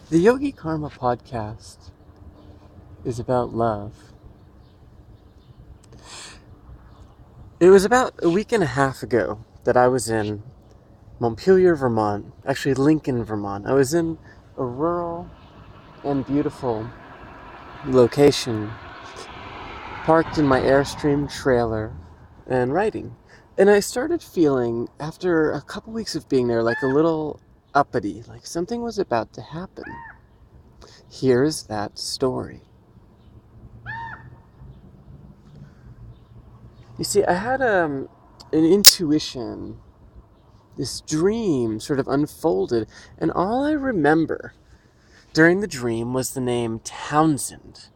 The Yogi Karma podcast is about love. It was about a week and a half ago that I was in Montpelier, Vermont, actually Lincoln, Vermont. I was in a rural and beautiful location, parked in my Airstream trailer and writing. And I started feeling, after a couple weeks of being there, like a little uppity, like something was about to happen. Here's that story. You see, I had an intuition, this dream sort of unfolded, and all I remember during the dream was the name Townsend,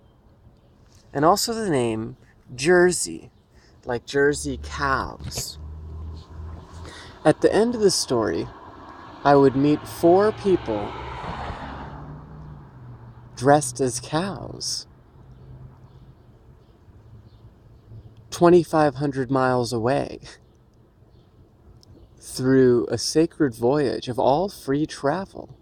and also the name Jersey, like Jersey cows. At the end of the story, I would meet 4 people dressed as cows, 2,500 miles away, through a sacred voyage of all free travel.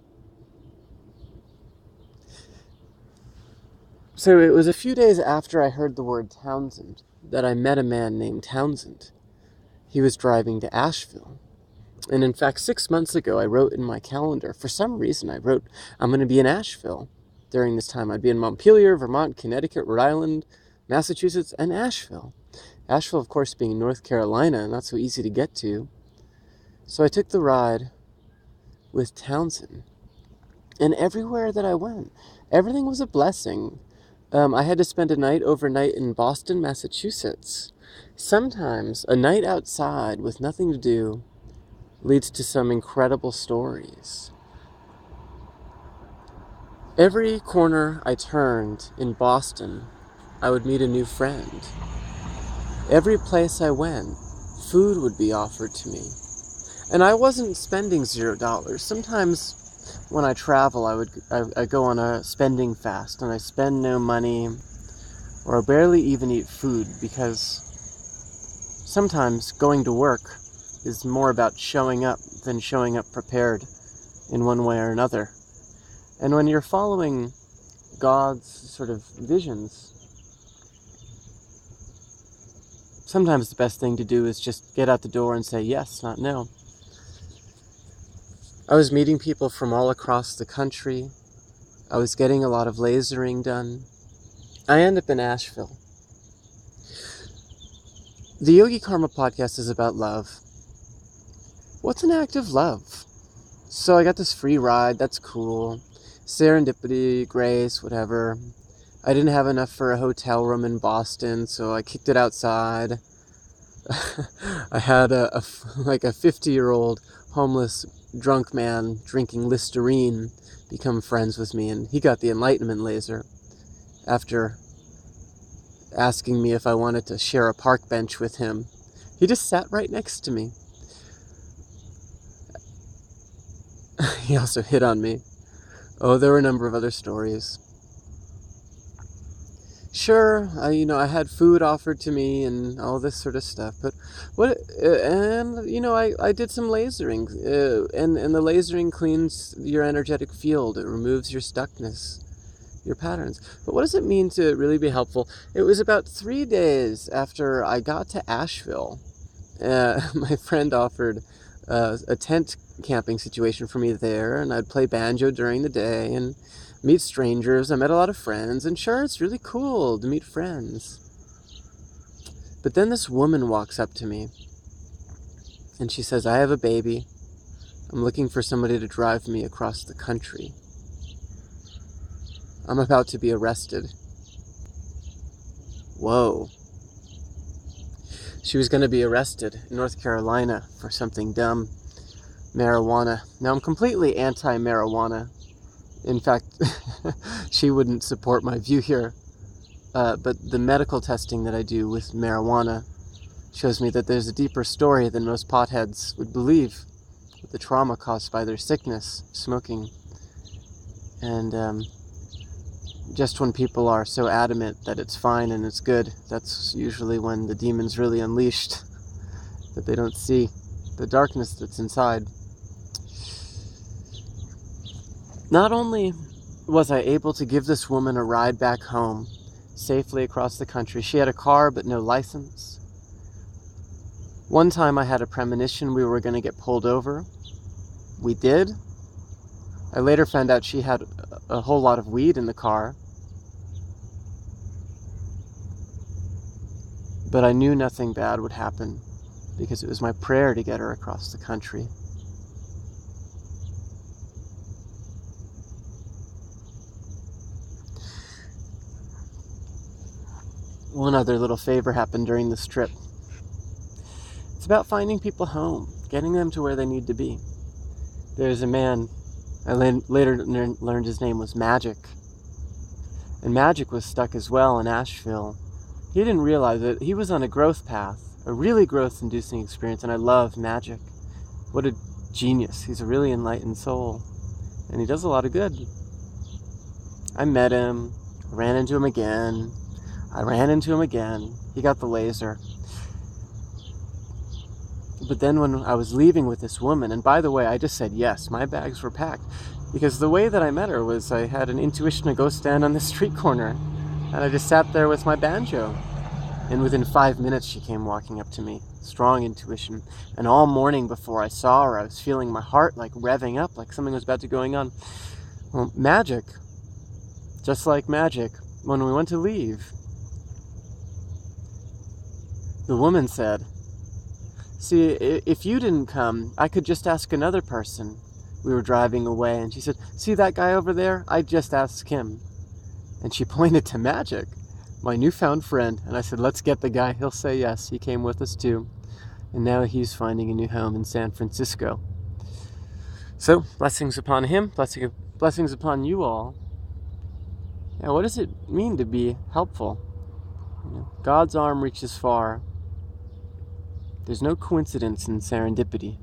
So it was a few days after I heard the word Townsend that I met a man named Townsend. He was driving to Asheville. And in fact, 6 months ago, I wrote in my calendar, for some reason, I wrote, I'm going to be in Asheville during this time. I'd be in Montpelier, Vermont, Connecticut, Rhode Island, Massachusetts, and Asheville. Asheville, of course, being North Carolina, not so easy to get to. So I took the ride with Townsend. And everywhere that I went, everything was a blessing. I had to spend a night overnight in Boston, Massachusetts. Sometimes a night outside with nothing to do leads to some incredible stories. Every corner I turned in Boston, I would meet a new friend. Every place I went, food would be offered to me. And I wasn't spending $0. Sometimes when I travel, I go on a spending fast, and I spend no money, or I barely even eat food, because sometimes going to work is more about showing up than showing up prepared in one way or another. And when you're following God's sort of visions, sometimes the best thing to do is just get out the door and say yes, not no. I was meeting people from all across the country. I was getting a lot of lasering done. I ended up in Asheville. The Yogi Karma podcast is about love. What's an act of love? So I got this free ride, that's cool. Serendipity, grace, whatever. I didn't have enough for a hotel room in Boston, so I kicked it outside. I had a 50-year-old homeless drunk man drinking Listerine become friends with me, and he got the enlightenment laser after asking me if I wanted to share a park bench with him. He just sat right next to me. He also hit on me. Oh, there were a number of other stories. Sure, I had food offered to me and all this sort of stuff, but I did some lasering, and the lasering cleans your energetic field. It removes your stuckness, your patterns. But what does it mean to really be helpful? It was about 3 days after I got to Asheville. My friend offered a tent camping situation for me there, and I'd play banjo during the day and meet strangers. I met a lot of friends, and sure, it's really cool to meet friends. But then this woman walks up to me, and she says, I have a baby. I'm looking for somebody to drive me across the country. I'm about to be arrested. Whoa. She was going to be arrested in North Carolina for something dumb. Marijuana. Now, I'm completely anti-marijuana. In fact, she wouldn't support my view here. But the medical testing that I do with marijuana shows me that there's a deeper story than most potheads would believe, with the trauma caused by their sickness, smoking. And just when people are so adamant that it's fine and it's good, that's usually when the demon's really unleashed, that they don't see the darkness that's inside. Not only was I able to give this woman a ride back home safely across the country. She had a car but no license. One time I had a premonition we were going to get pulled over. We did. I later found out she had a whole lot of weed in the car. But I knew nothing bad would happen because it was my prayer to get her across the country. One other little favor happened during this trip. It's about finding people home, getting them to where they need to be. There's a man, I later learned his name was Magic. And Magic was stuck as well in Asheville. He didn't realize it. He was on a growth path, a really growth-inducing experience, and I love Magic. What a genius. He's a really enlightened soul, and he does a lot of good. I met him, ran into him again. I ran into him again. He got the laser. But then when I was leaving with this woman, and by the way, I just said yes, my bags were packed, because the way that I met her was I had an intuition to go stand on the street corner, and I just sat there with my banjo. And within 5 minutes, she came walking up to me. Strong intuition. And all morning before I saw her, I was feeling my heart like revving up, like something was about to going on. Well, Magic, just like Magic, when we went to leave, the woman said, "See, if you didn't come, I could just ask another person." We were driving away, and she said, "See that guy over there? I'd just ask him." And she pointed to Magic, my newfound friend, and I said, "Let's get the guy. He'll say yes." He came with us too. And now he's finding a new home in San Francisco. So, blessings upon him, blessings upon you all. Now, what does it mean to be helpful? God's arm reaches far. There's no coincidence in serendipity.